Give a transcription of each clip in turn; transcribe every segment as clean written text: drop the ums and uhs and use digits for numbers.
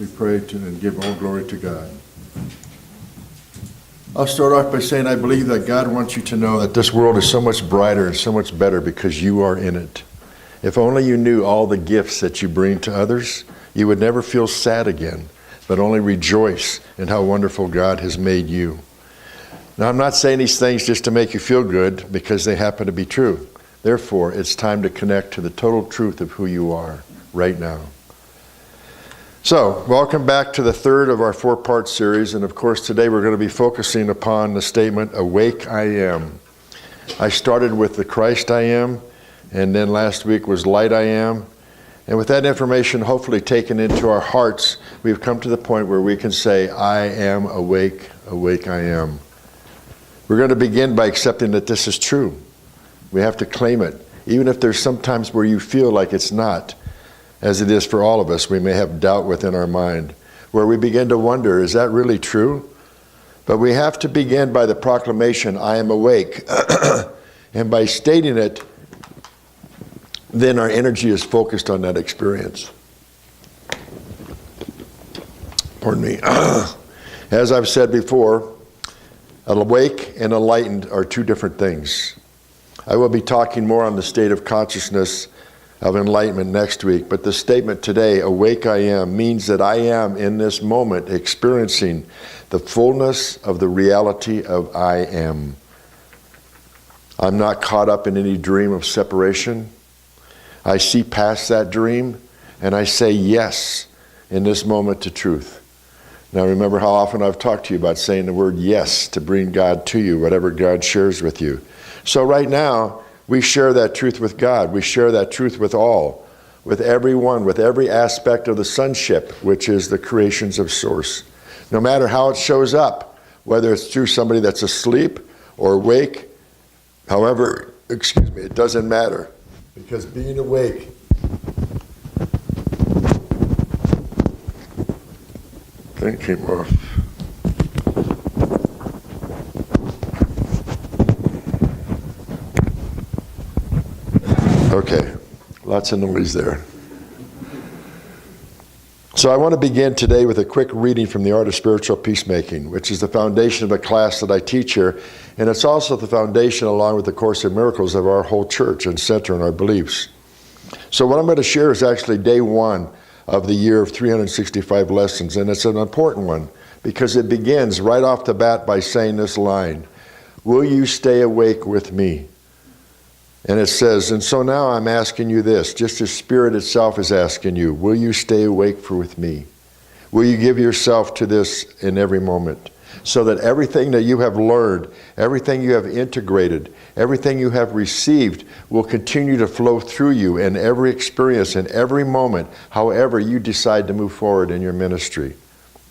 We pray and give all glory to God. I'll start off by saying I believe that God wants you to know that this world is so much brighter and so much better because you are in it. If only you knew all the gifts that you bring to others, you would never feel sad again, but only rejoice in how wonderful God has made you. Now, I'm not saying these things just to make you feel good because they happen to be true. Therefore, it's time to connect to the total truth of who you are right now. So, welcome back to the third of our four-part series, and of course today we're going to be focusing upon the statement, Awake I Am. I started with the Christ I Am, and then last week was Light I Am, and with that information hopefully taken into our hearts, we've come to the point where we can say, I am awake, awake I am. We're going to begin by accepting that this is true. We have to claim it, even if there's sometimes where you feel like it's not. As it is for all of us, we may have doubt within our mind, where we begin to wonder, is that really true? But we have to begin by the proclamation, I am awake. And by stating it, then our energy is focused on that experience. Pardon me. As I've said before, awake and enlightened are two different things. I will be talking more on the state of consciousness of enlightenment next week, but the statement today, awake I am, means that I am in this moment experiencing the fullness of the reality of I am. I'm not caught up in any dream of separation. I see past that dream and I say yes in this moment to truth. Now remember how often I've talked to you about saying the word yes to bring God to you, whatever God shares with you. So right now, we share that truth with God. We share that truth with all, with everyone, with every aspect of the sonship, which is the creations of Source. No matter how it shows up, whether it's through somebody that's asleep or awake, however, it doesn't matter. Because being awake thing came off. Okay, lots of noise there. So I want to begin today with a quick reading from The Art of Spiritual Peacemaking, which is the foundation of a class that I teach here, and it's also the foundation, along with the Course in Miracles, of our whole church and center in our beliefs. So what I'm going to share is actually day one of the year of 365 lessons, and it's an important one because it begins right off the bat by saying this line, will you stay awake with me? And it says, and so now I'm asking you this, just as Spirit itself is asking you, will you stay awake with me? Will you give yourself to this in every moment? So that everything that you have learned, everything you have integrated, everything you have received will continue to flow through you in every experience, in every moment, however you decide to move forward in your ministry.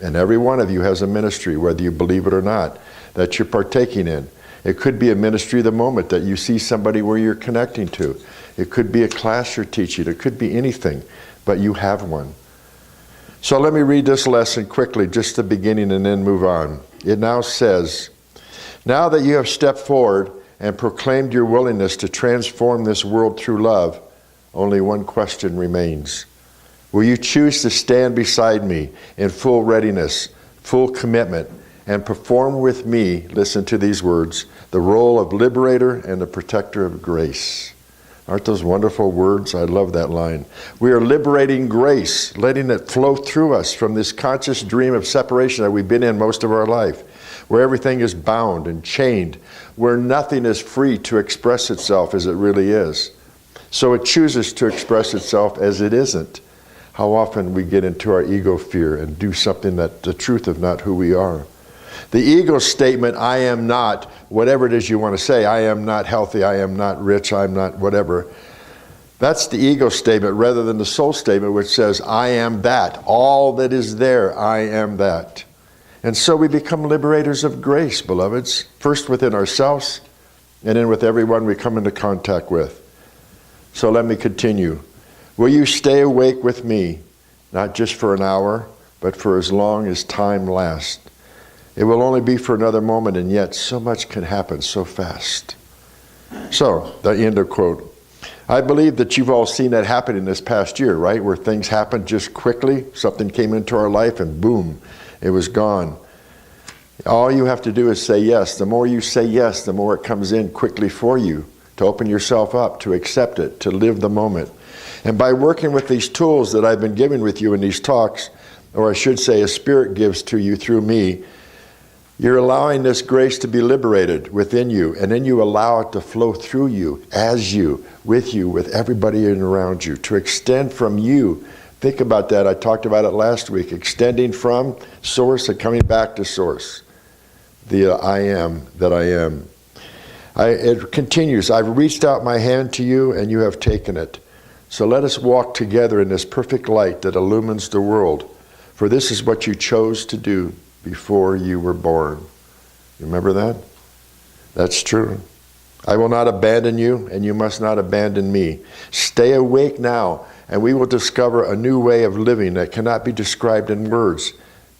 And every one of you has a ministry, whether you believe it or not, that you're partaking in. It could be a ministry of the moment that you see somebody where you're connecting to. It could be a class you're teaching. It could be anything, but you have one. So let me read this lesson quickly, just the beginning, and then move on. It now says, now that you have stepped forward and proclaimed your willingness to transform this world through love, only one question remains. Will you choose to stand beside me in full readiness, full commitment, and perform with me, listen to these words, the role of liberator and the protector of grace? Aren't those wonderful words? I love that line. We are liberating grace, letting it flow through us from this conscious dream of separation that we've been in most of our life, where everything is bound and chained, where nothing is free to express itself as it really is. So it chooses to express itself as it isn't. How often we get into our ego fear and do something that the truth of not who we are. The ego statement, I am not, whatever it is you want to say, I am not healthy, I am not rich, I'm not whatever. That's the ego statement rather than the soul statement, which says, I am that. All that is there, I am that. And so we become liberators of grace, beloveds, first within ourselves and then with everyone we come into contact with. So let me continue. Will you stay awake with me, not just for an hour, but for as long as time lasts? It will only be for another moment, and yet so much can happen so fast. So, the end of quote. I believe that you've all seen that happen in this past year, right? Where things happened just quickly, something came into our life and boom, it was gone. All you have to do is say yes. The more you say yes, the more it comes in quickly for you to open yourself up, to accept it, to live the moment. And by working with these tools that I've been giving with you in these talks, or I should say a Spirit gives to you through me, you're allowing this grace to be liberated within you, and then you allow it to flow through you, as you, with everybody around you, to extend from you. Think about that. I talked about it last week. Extending from source and coming back to source. The I am that I am. It continues. I've reached out my hand to you, and you have taken it. So let us walk together in this perfect light that illumines the world. For this is what you chose to do before you were born. Remember that? That's true. I will not abandon you, and you must not abandon me. Stay awake now, and we will discover a new way of living that cannot be described in words,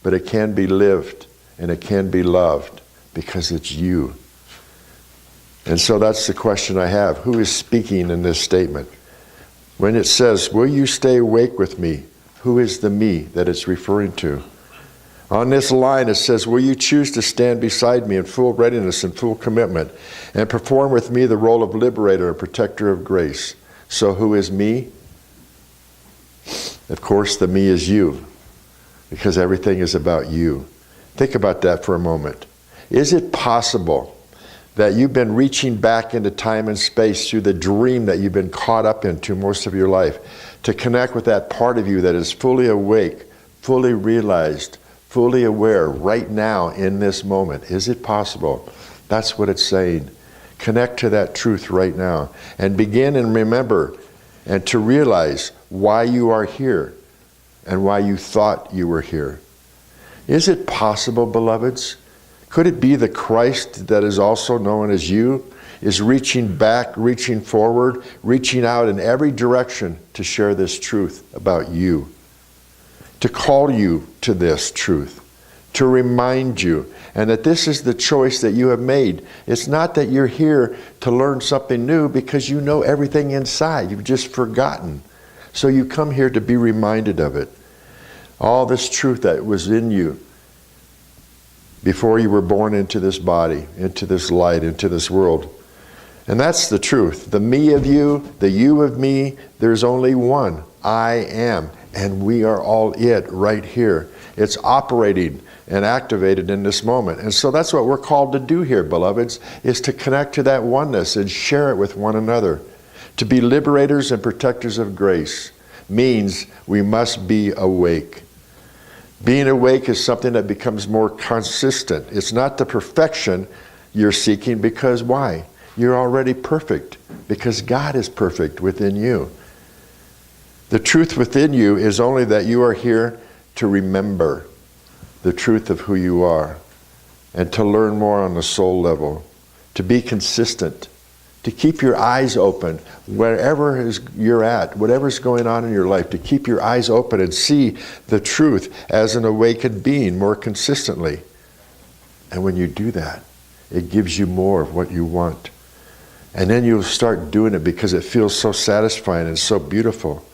but it can be lived, and it can be loved, because it's you. And so that's the question I have. Who is speaking in this statement? When it says, will you stay awake with me? Who is the me that it's referring to? On this line it says, will you choose to stand beside me in full readiness and full commitment and perform with me the role of liberator and protector of grace? So who is me? Of course, the me is you, because everything is about you. Think about that for a moment. Is it possible that you've been reaching back into time and space through the dream that you've been caught up into most of your life to connect with that part of you that is fully awake, fully realized, fully aware right now in this moment? Is it possible? That's what it's saying. Connect to that truth right now and begin and remember and to realize why you are here and why you thought you were here. Is it possible, beloveds? Could it be the Christ that is also known as you is reaching back, reaching forward, reaching out in every direction to share this truth about you? To call you to this truth, to remind you, and that this is the choice that you have made. It's not that you're here to learn something new because you know everything inside. You've just forgotten. So you come here to be reminded of it. All this truth that was in you before you were born into this body, into this light, into this world. And that's the truth. The me of you, the you of me, there's only one. I am. And we are all it right here. It's operating and activated in this moment. And so that's what we're called to do here, beloveds, is to connect to that oneness and share it with one another. To be liberators and protectors of grace means we must be awake. Being awake is something that becomes more consistent. It's not the perfection you're seeking, because why? You're already perfect, because God is perfect within you. The truth within you is only that you are here to remember the truth of who you are and to learn more on the soul level, to be consistent, to keep your eyes open wherever you're at, whatever's going on in your life, to keep your eyes open and see the truth as an awakened being more consistently. And when you do that, it gives you more of what you want. And then you'll start doing it because it feels so satisfying and so beautiful.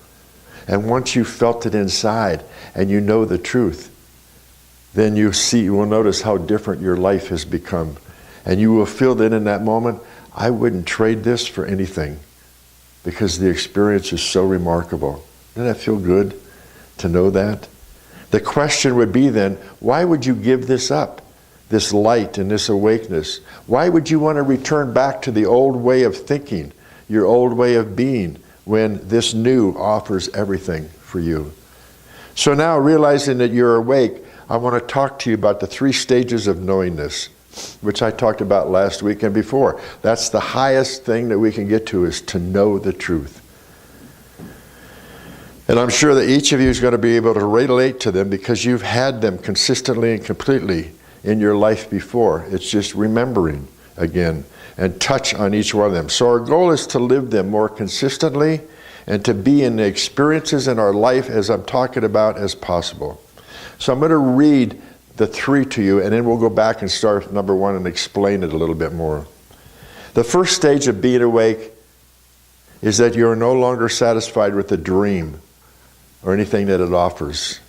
And once you've felt it inside and you know the truth, then you will notice how different your life has become. And you will feel that in that moment, I wouldn't trade this for anything, because the experience is so remarkable. Doesn't that feel good to know that? The question would be then, why would you give this up, this light and this awakeness? Why would you want to return back to the old way of thinking, your old way of being, when this new offers everything for you? So now, realizing that you're awake, I want to talk to you about the 3 stages of knowingness, which I talked about last week and before. That's the highest thing that we can get to, is to know the truth. And I'm sure that each of you is going to be able to relate to them because you've had them consistently and completely in your life before. It's just remembering again and touch on each one of them. So our goal is to live them more consistently and to be in the experiences in our life as I'm talking about as possible. So I'm going to read the 3 to you, and then we'll go back and start with number 1 and explain it a little bit more. The first stage of being awake is that you are no longer satisfied with the dream or anything that it offers.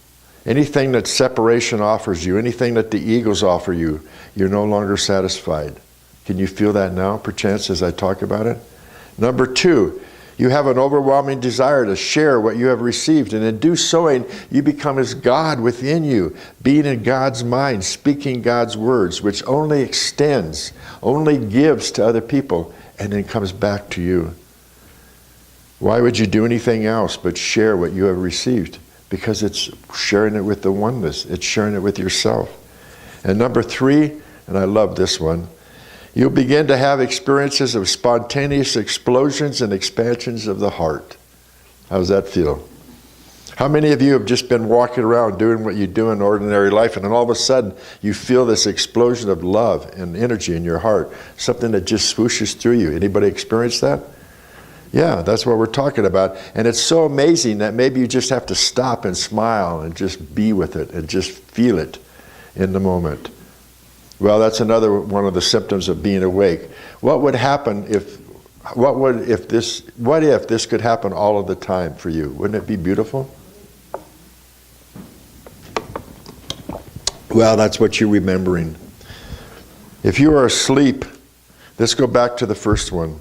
Anything that separation offers you, anything that the egos offer you, you're no longer satisfied. Can you feel that now, perchance, as I talk about it? Number 2, you have an overwhelming desire to share what you have received, and in so you become as God within you, being in God's mind, speaking God's words, which only extends, only gives to other people, and then comes back to you. Why would you do anything else but share what you have received? Because it's sharing it with the oneness. It's sharing it with yourself. And number 3, and I love this one, you'll begin to have experiences of spontaneous explosions and expansions of the heart. How does that feel? How many of you have just been walking around doing what you do in ordinary life, and then all of a sudden you feel this explosion of love and energy in your heart, something that just swooshes through you? Anybody experience that? Yeah, that's what we're talking about. And it's so amazing that maybe you just have to stop and smile and just be with it and just feel it in the moment. Well, that's another one of the symptoms of being awake. What would happen what if this could happen all of the time for you? Wouldn't it be beautiful? Well, that's what you're remembering. If you are asleep, let's go back to the first one,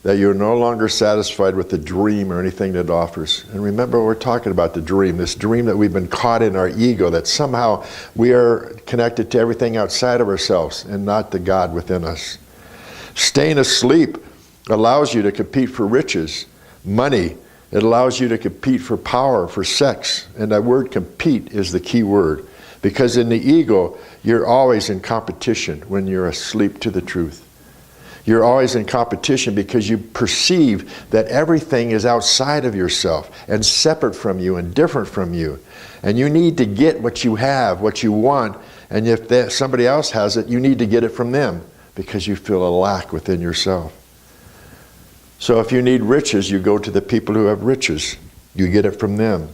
that you're no longer satisfied with the dream or anything that it offers. And remember, we're talking about the dream, this dream that we've been caught in our ego, that somehow we are connected to everything outside of ourselves and not the God within us. Staying asleep allows you to compete for riches, money. It allows you to compete for power, for sex. And that word compete is the key word. Because in the ego, you're always in competition when you're asleep to the truth. You're always in competition because you perceive that everything is outside of yourself and separate from you and different from you. And you need to get what you have, what you want, and if somebody else has it, you need to get it from them because you feel a lack within yourself. So if you need riches, you go to the people who have riches. You get it from them.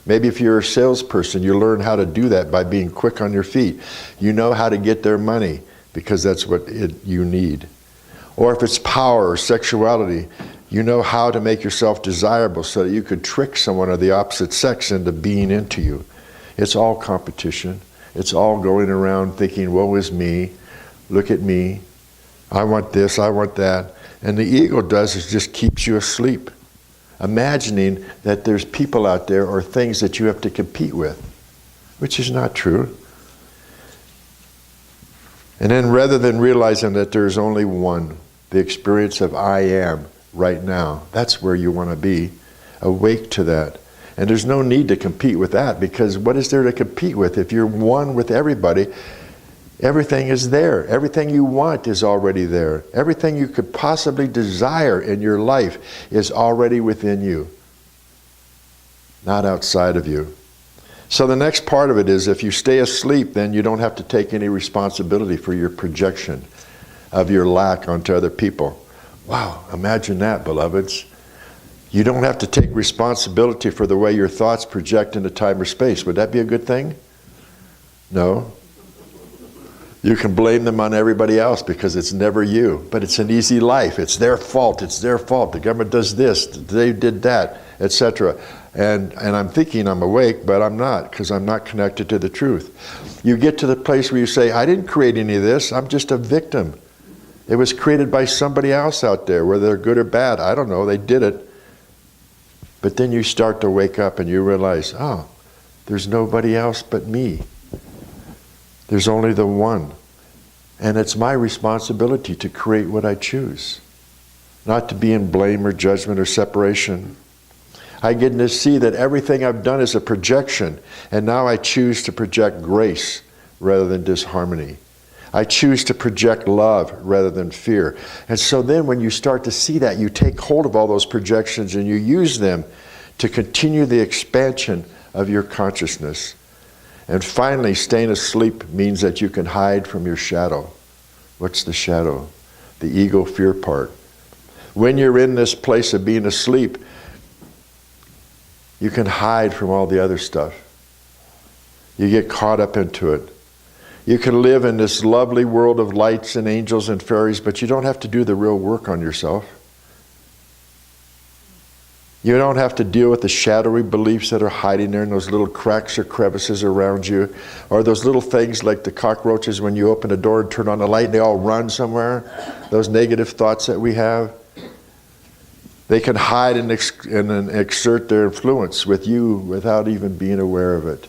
Maybe if you're a salesperson, you learn how to do that by being quick on your feet. You know how to get their money because that's what you need. Or if it's power or sexuality, you know how to make yourself desirable so that you could trick someone of the opposite sex into being into you. It's all competition. It's all going around thinking, woe is me, look at me, I want this, I want that. And the ego does is just keeps you asleep, imagining that there's people out there or things that you have to compete with, which is not true. And then rather than realizing that there's only one, the experience of I am right now, that's where you want to be, awake to that. And there's no need to compete with that, because what is there to compete with? If you're one with everybody, everything is there. Everything you want is already there. Everything you could possibly desire in your life is already within you, not outside of you. So the next part of it is, if you stay asleep, then you don't have to take any responsibility for your projection of your lack onto other people. Wow, imagine that, beloveds. You don't have to take responsibility for the way your thoughts project into time or space. Would that be a good thing? No. You can blame them on everybody else because it's never you. But it's an easy life. It's their fault. It's their fault. The government does this. They did that, etc. And I'm thinking I'm awake, but I'm not, because I'm not connected to the truth. You get to the place where you say, I didn't create any of this. I'm just a victim. It was created by somebody else out there, whether they're good or bad. I don't know. They did it. But then you start to wake up and you realize, oh, there's nobody else but me. There's only the one. And it's my responsibility to create what I choose, not to be in blame or judgment or separation. I get to see that everything I've done is a projection, and now I choose to project grace rather than disharmony. I choose to project love rather than fear. And so then when you start to see that, you take hold of all those projections and you use them to continue the expansion of your consciousness. And finally, staying asleep means that you can hide from your shadow. What's the shadow? The ego fear part. When you're in this place of being asleep, you can hide from all the other stuff. You get caught up into it. You can live in this lovely world of lights and angels and fairies, but you don't have to do the real work on yourself. You don't have to deal with the shadowy beliefs that are hiding there in those little cracks or crevices around you, or those little things like the cockroaches when you open a door and turn on the light and they all run somewhere. Those negative thoughts that we have. They can hide and exert their influence with you without even being aware of it.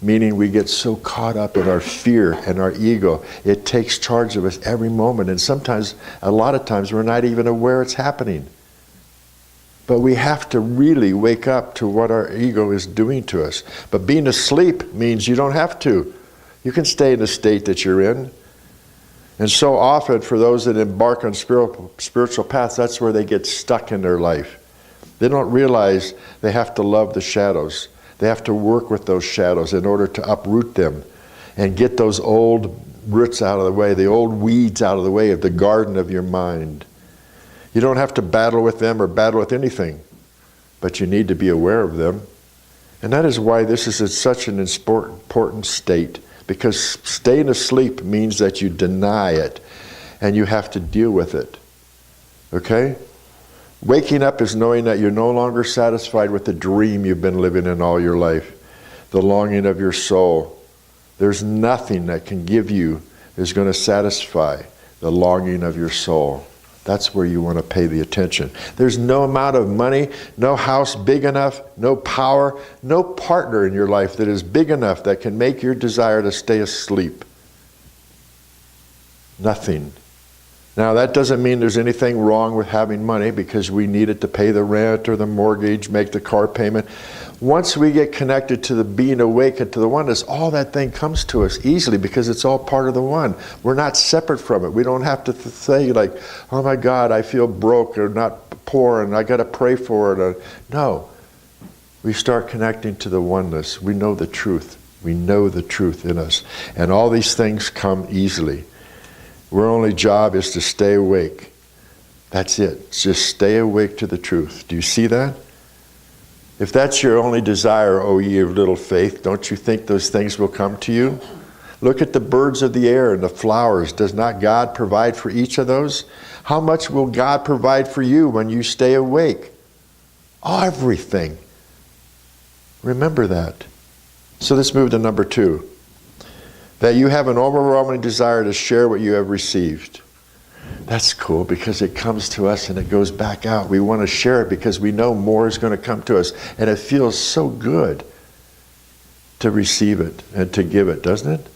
Meaning we get so caught up in our fear and our ego. It takes charge of us every moment. And sometimes, a lot of times, we're not even aware it's happening. But we have to really wake up to what our ego is doing to us. But being asleep means you don't have to. You can stay in the state that you're in. And so often for those that embark on spiritual paths, that's where they get stuck in their life. They don't realize they have to love the shadows. They have to work with those shadows in order to uproot them and get those old roots out of the way, the old weeds out of the way of the garden of your mind. You don't have to battle with them or battle with anything, but you need to be aware of them. And that is why this is such an important state, because staying asleep means that you deny it and you have to deal with it. Okay? Waking up is knowing that you're no longer satisfied with the dream you've been living in all your life, the longing of your soul. There's nothing that can give you is going to satisfy the longing of your soul. That's where you want to pay the attention. There's no amount of money, no house big enough, no power, no partner in your life that is big enough that can make your desire to stay asleep. Nothing. Now that doesn't mean there's anything wrong with having money, because we need it to pay the rent or the mortgage, make the car payment. Once we get connected to the being awake and to the oneness, all that thing comes to us easily because it's all part of the one. We're not separate from it. We don't have to say like, oh my God, I feel broke or not poor and I got to pray for it. No. We start connecting to the oneness. We know the truth. We know the truth in us. And all these things come easily. Our only job is to stay awake. That's it. Just stay awake to the truth. Do you see that? If that's your only desire, O ye of little faith, don't you think those things will come to you? Look at the birds of the air and the flowers. Does not God provide for each of those? How much will God provide for you when you stay awake? Everything. Remember that. So let's move to number 2. That you have an overwhelming desire to share what you have received. That's cool because it comes to us and it goes back out. We want to share it because we know more is going to come to us. And it feels so good to receive it and to give it, doesn't it?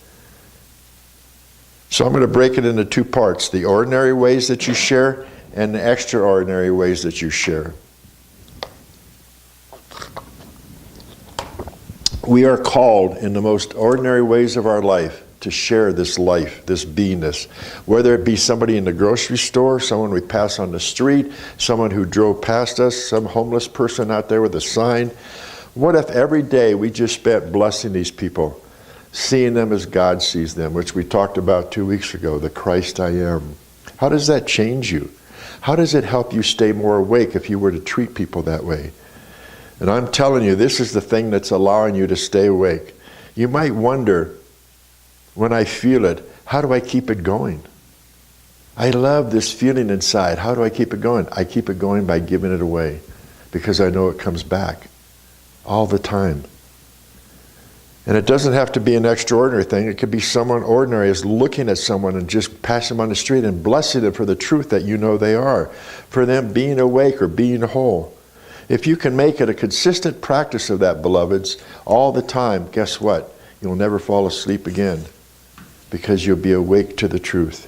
So I'm going to break it into 2 parts. The ordinary ways that you share and the extraordinary ways that you share. We are called in the most ordinary ways of our life to share this life, this beingness. Whether it be somebody in the grocery store, someone we pass on the street, someone who drove past us, some homeless person out there with a sign. What if every day we just spent blessing these people, seeing them as God sees them, which we talked about 2 weeks ago, the Christ I am. How does that change you? How does it help you stay more awake if you were to treat people that way? And I'm telling you, this is the thing that's allowing you to stay awake. You might wonder, when I feel it, how do I keep it going? I love this feeling inside. How do I keep it going? I keep it going by giving it away, because I know it comes back all the time. And it doesn't have to be an extraordinary thing. It could be someone ordinary is looking at someone and just pass them on the street and blessing them for the truth that you know they are, for them being awake or being whole. If you can make it a consistent practice of that, beloveds, all the time, guess what? You'll never fall asleep again, because you'll be awake to the truth.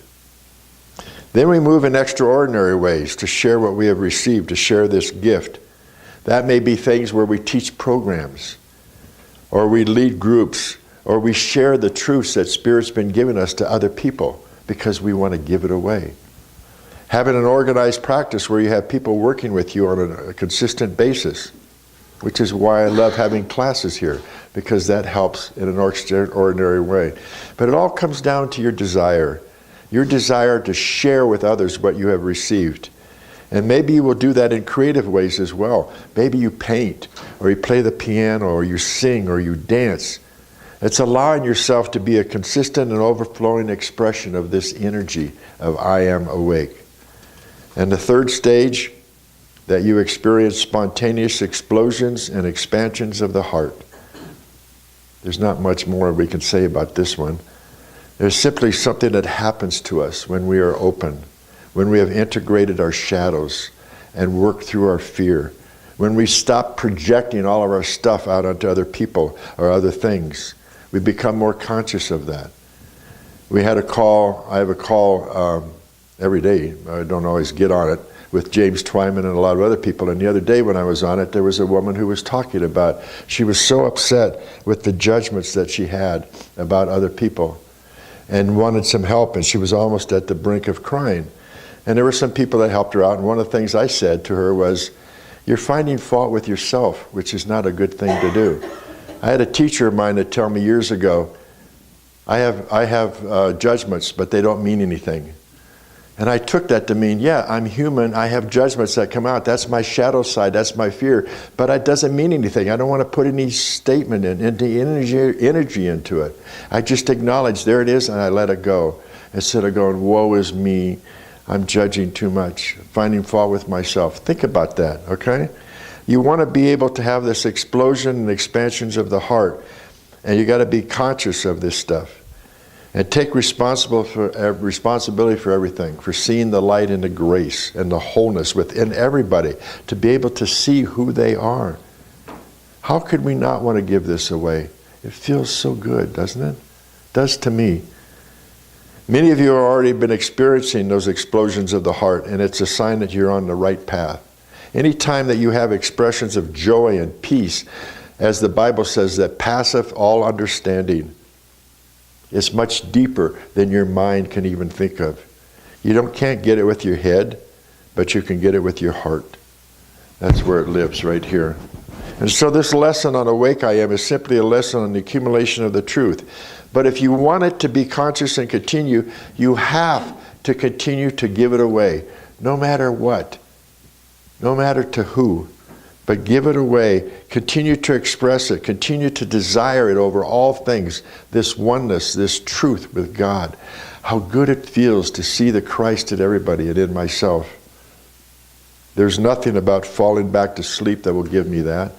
Then we move in extraordinary ways to share what we have received, to share this gift. That may be things where we teach programs, or we lead groups, or we share the truths that Spirit's been giving us to other people because we want to give it away. Having an organized practice where you have people working with you on a consistent basis, which is why I love having classes here, because that helps in an extraordinary way. But it all comes down to your desire to share with others what you have received. And maybe you will do that in creative ways as well. Maybe you paint, or you play the piano, or you sing, or you dance. It's allowing yourself to be a consistent and overflowing expression of this energy of I am awake. And the third stage, that you experience spontaneous explosions and expansions of the heart. There's not much more we can say about this one. There's simply something that happens to us when we are open, when we have integrated our shadows and worked through our fear, when we stop projecting all of our stuff out onto other people or other things. We become more conscious of that. I have a call every day, I don't always get on it, with James Twyman and a lot of other people. And the other day when I was on it, there was a woman who was talking about, she was so upset with the judgments that she had about other people and wanted some help, and she was almost at the brink of crying. And there were some people that helped her out, and one of the things I said to her was, you're finding fault with yourself, which is not a good thing to do. I had a teacher of mine that told me years ago, I have judgments, but they don't mean anything. And I took that to mean, yeah, I'm human, I have judgments that come out, that's my shadow side, that's my fear, but it doesn't mean anything. I don't want to put any statement any energy into it. I just acknowledge, there it is, and I let it go. Instead of going, woe is me, I'm judging too much, finding fault with myself. Think about that, okay? You want to be able to have this explosion and expansions of the heart, and you got to be conscious of this stuff. And take responsibility for everything, for seeing the light and the grace and the wholeness within everybody, to be able to see who they are. How could we not want to give this away? It feels so good, doesn't it? It does to me. Many of you have already been experiencing those explosions of the heart, and it's a sign that you're on the right path. Anytime that you have expressions of joy and peace, as the Bible says, that passeth all understanding, it's much deeper than your mind can even think of. You can't get it with your head, but you can get it with your heart. That's where it lives, right here. And so this lesson on Awake I Am is simply a lesson on the accumulation of the truth. But if you want it to be conscious and continue, you have to continue to give it away, no matter what, no matter to who. But give it away, continue to express it, continue to desire it over all things, this oneness, this truth with God. How good it feels to see the Christ in everybody and in myself. There's nothing about falling back to sleep that will give me that.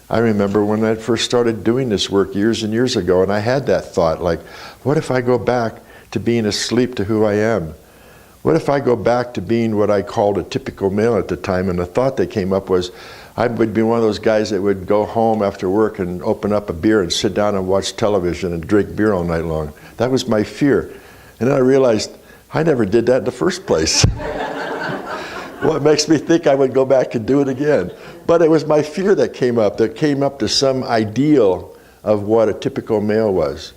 I remember when I first started doing this work years and years ago, and I had that thought, like, what if I go back to being asleep to who I am? What if I go back to being what I called a typical male at the time? And the thought that came up was, I would be one of those guys that would go home after work and open up a beer and sit down and watch television and drink beer all night long. That was my fear. And then I realized I never did that in the first place. What makes me think I would go back and do it again? But it was my fear that came up to some ideal of what a typical male was,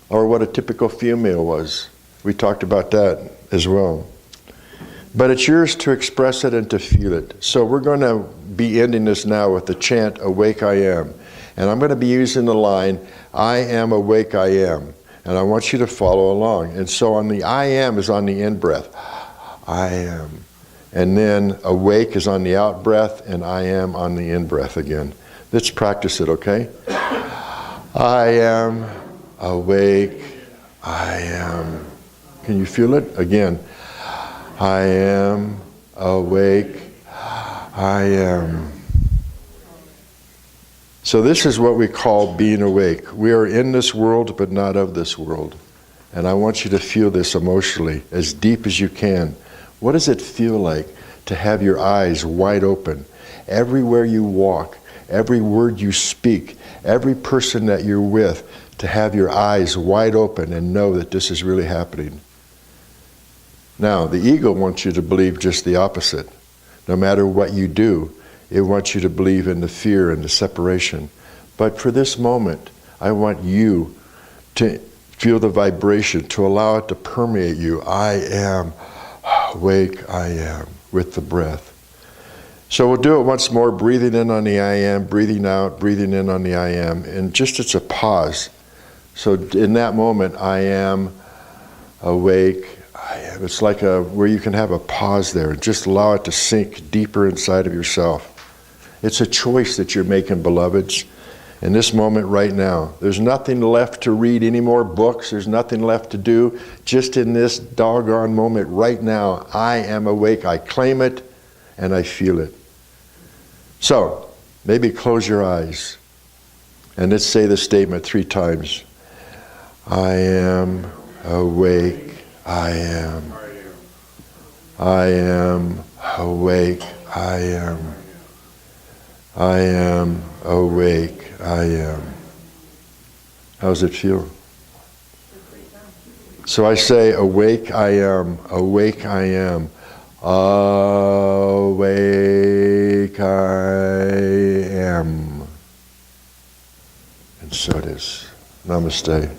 or what a typical female was. We talked about that as well. But it's yours to express it and to feel it. So we're going to be ending this now with the chant, Awake I Am. And I'm going to be using the line, I am awake I am. And I want you to follow along. And so on the I am is on the in breath. I am. And then awake is on the out breath, and I am on the in breath again. Let's practice it, okay? I am awake I am. Can you feel it? Again. I am awake I am. So this is what we call being awake. We are in this world, but not of this world. And I want you to feel this emotionally, as deep as you can. What does it feel like to have your eyes wide open? Everywhere you walk, every word you speak, every person that you're with, to have your eyes wide open and know that this is really happening. Now, the ego wants you to believe just the opposite. No matter what you do, it wants you to believe in the fear and the separation. But for this moment, I want you to feel the vibration, to allow it to permeate you. I am awake, I am, with the breath. So we'll do it once more, breathing in on the I am, breathing out, breathing in on the I am. And just it's a pause. So in that moment, I am awake, I am. It's like where you can have a pause there and just allow it to sink deeper inside of yourself. It's a choice that you're making, beloveds, in this moment right now. There's nothing left to read, any more books. There's nothing left to do. Just in this doggone moment right now, I am awake. I claim it, and I feel it. So, maybe close your eyes and let's say the statement 3 times. I am awake, I am. I am awake, I am. I am awake, I am. How does it feel? So I say, awake I am, awake I am. Awake I am. And so it is. Namaste.